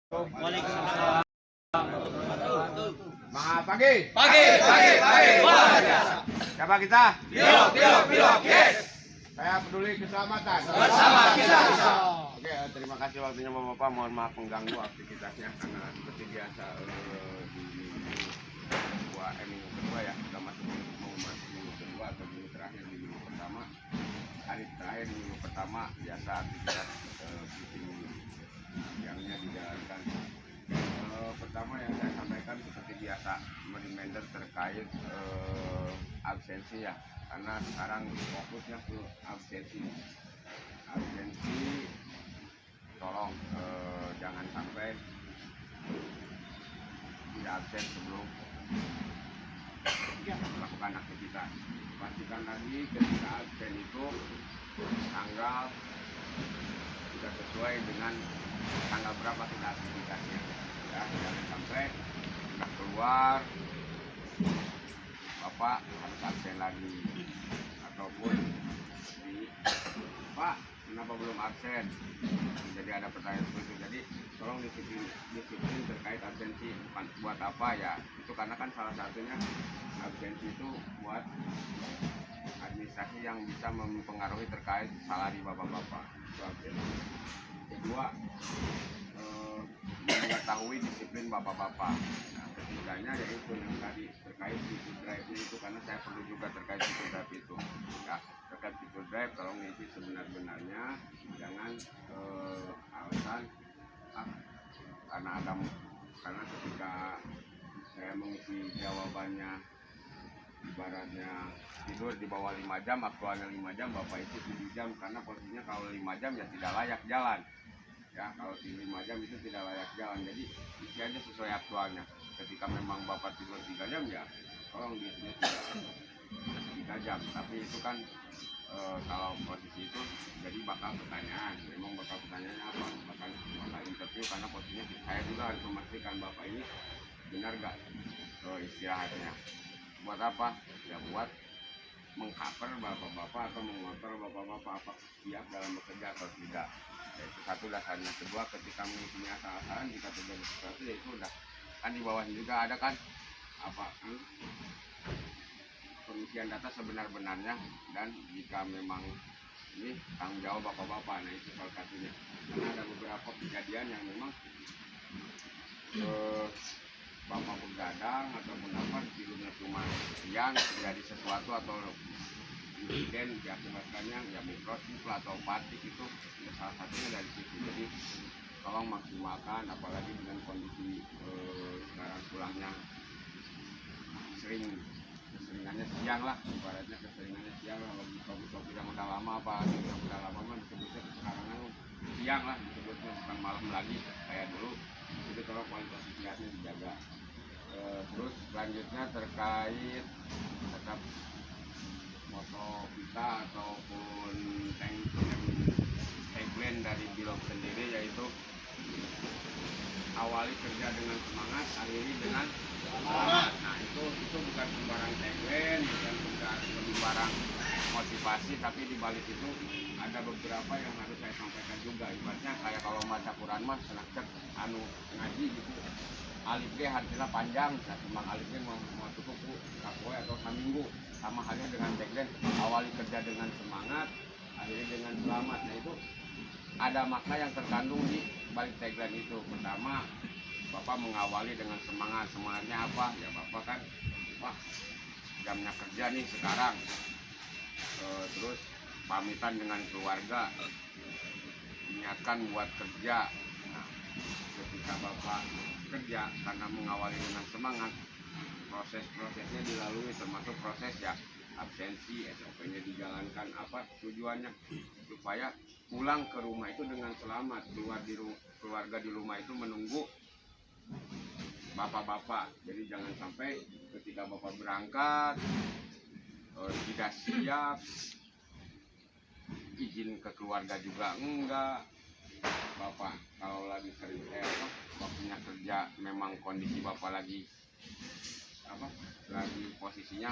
Waalaikumsalam. Semangat pagi. Pagi. Luar biasa. Siapa kita? Pilot, yes. Saya peduli keselamatan. Bersama kita bisa. Oke, terima kasih waktunya Bapak. Mohon maaf mengganggu aktivitasnya karena seperti biasa di sebuah minggu kedua ya, kita masuk minggu kedua atau minggu terakhir di minggu pertama. Hari terakhir di minggu pertama biasa aktivitas briefing siangnya dijalankan. Pertama yang saya sampaikan seperti biasa reminder terkait absensi ya, karena sekarang fokusnya ke absensi. Tolong jangan sampai tidak absen sebelum melakukan aktivitas. Pastikan lagi ketika absen itu tanggal sudah sesuai dengan tanggal berapa kita aktivitasnya ya, jangan sampai sudah keluar Bapak harus absen lagi, ataupun di Pak kenapa belum absen, jadi ada pertanyaan seperti itu. Jadi tolong disiplin terkait absensi. Buat apa ya, itu karena kan salah satunya absensi itu buat administrasi yang bisa mempengaruhi terkait salari bapak-bapak. Itu absensi. Kedua, mengetahui disiplin bapak-bapak. Nah, ketiganya yaitu yang tadi terkait fitur drive itu, karena saya perlu juga terkait fitur drive itu ya. Terkait fitur drive tolong diisi sebenar-benarnya, jangan alasan karena ketika saya mengisi jawabannya ibaratnya tidur di bawah 5 jam, aktualnya 5 jam, bapak itu 7 jam, karena posisinya kalau 5 jam ya tidak layak jalan ya, kalau di 5 jam itu tidak layak jalan. Jadi isi aja sesuai aktualnya. Ketika memang bapak tidur 3 jam ya tolong diisinya 3 jam, tapi itu kan kalau posisi itu jadi bakal pertanyaan, memang bakal pertanyaannya apa, bakal interview, karena posisinya saya juga harus memastikan bapak ini benar gak istirahatnya. Buat apa? Ya buat mengcover bapak-bapak atau mengotor bapak-bapak apa siap dalam bekerja atau tidak. Itu satu dasarnya. Kedua, ketika mengisinya asal-asalan, jika terjadi sesuatu ya itu udah kan di bawahnya juga ada kan apa pengisian data sebenar-benarnya, dan jika memang ini tanggung jawab bapak-bapak. Nah itu salah satunya, karena ada beberapa kejadian yang memang bapak begadang ataupun apa tidurnya cuma siang, terjadi sesuatu atau insiden diakibatkannya ya mikrotik atau patik, itu ya salah satunya dari situ. Jadi tolong maksimalkan, apalagi dengan kondisi sekarang pulangnya keseringannya siang lah, ibaratnya keseringannya siang lah. Bagi kopi yang udah lama, apalagi yang udah lama mah disebutnya sekarang siang lah disebutnya, bukan malam lagi kayak dulu. Jadi tolong kualitas istirahatnya dijaga. Terus selanjutnya terkait tetap moto kita ataupun tagline dari Bilog sendiri, yaitu awali kerja dengan semangat, akhiri dengan selamat. Nah itu bukan sembarang tagline, bukan sembarang motivasi, tapi di balik itu ada beberapa yang harus saya sampaikan juga. Ibaratnya kayak kalau baca Quran mah senakcek ngaji gitu, alif ge artinya panjang, cuma alif ge mau cukup kapoe atau saminggu. Sama halnya dengan tagline awali kerja dengan semangat, akhiri dengan selamat. Nah itu ada makna yang terkandung di balik tagline itu. Pertama, bapak mengawali dengan semangat. Semangatnya apa? Ya bapak kan wah jamnya kerja nih sekarang, terus pamitan dengan keluarga, niatkan buat kerja. Nah, ketika bapak kerja karena mengawali dengan semangat, proses-prosesnya dilalui, termasuk proses ya absensi, SOP-nya dijalankan. Apa tujuannya? Supaya pulang ke rumah itu dengan selamat, keluarga di rumah itu menunggu bapak-bapak. Jadi jangan sampai ketika bapak berangkat tidak siap, izin ke keluarga juga enggak. Bapak kalau lagi waktunya kerja memang kondisi bapak lagi posisinya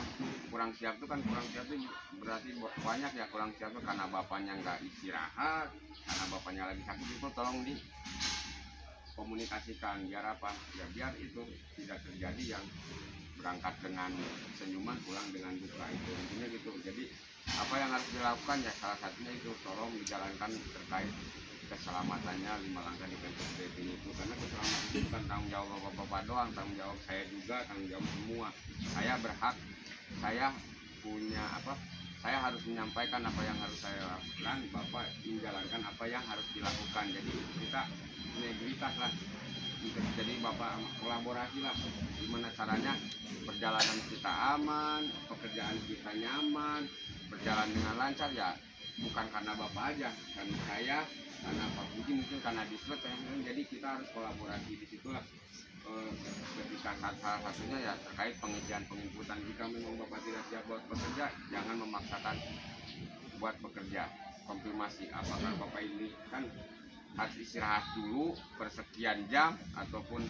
kurang siap, itu kan kurang siap itu berarti banyak ya kurang siap itu karena bapaknya nggak istirahat, karena bapaknya lagi sakit. Itu tolong di komunikasikan biar apa ya, biar itu tidak terjadi yang berangkat dengan senyuman pulang dengan duka, itu intinya gitu. Jadi apa yang harus dilakukan ya salah satunya itu tolong dijalankan terkait keselamatannya 5 langkah di Pemprov Jatim itu, karena keselamatan itu bukan tanggung jawab bapak-bapak doang, tanggung jawab saya juga, tanggung jawab semua. Saya berhak, saya punya apa, saya harus menyampaikan apa yang harus saya lakukan, bapak menjalankan apa yang harus dilakukan. Jadi kita sinergitas lah, jadi bapak kolaborasi lah gimana caranya perjalanan kita aman, pekerjaan kita nyaman, berjalan dengan lancar ya, bukan karena bapak aja, kan saya, karena Pak Budi, mungkin karena Dislet ya. Jadi kita harus kolaborasi di situlah. Ketika salah satunya ya terkait penginputan, jika memang bapak tidak siap buat bekerja, jangan memaksakan buat bekerja. Konfirmasi apakah bapak ini kan harus istirahat dulu persekian jam ataupun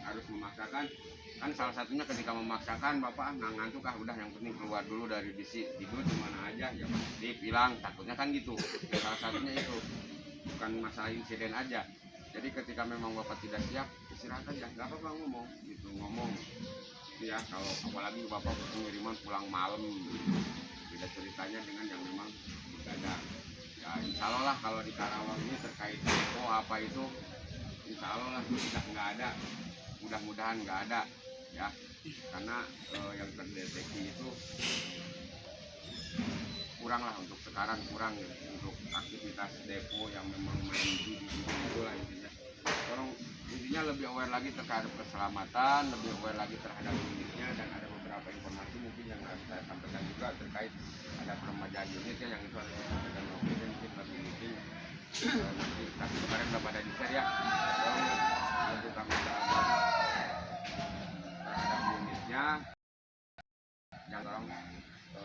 harus memaksakan. Kan salah satunya ketika memaksakan bapak ngantuk udah yang penting keluar dulu dari bisi, tidur di mana aja ya pasti hilang, takutnya kan gitu ya, salah satunya itu bukan masalah insiden aja. Jadi ketika memang bapak tidak siap istirahat aja, nggak apa-apa ngomong gitu, ngomong ya. Kalau apalagi bapak pengiriman pulang malam gitu, beda ceritanya dengan yang memang mendadak ya. Insya Allah lah kalau di Karawang ini terkait depo apa itu, insya Allah lah nggak ada, mudah-mudahan nggak ada ya, karena yang terdeteksi itu kurang lah untuk sekarang, kurang ya, untuk aktivitas depo yang memang main judi itulah intinya. Orang intinya lebih aware lagi terhadap keselamatan, lebih aware lagi terhadap unitnya, dan ada beberapa informasi mungkin yang harus saya sampaikan juga terkait ada peremajaan unitnya yang itu harus disampaikan mungkin lebih meeting. Nanti tapi kemarin udah pada di share ya, untuk kami terhadap unitnya, yang tolong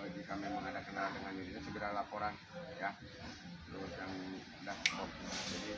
jika memang ada kendala dengan unitnya segera laporan ya. Terus yang udah stop, jadi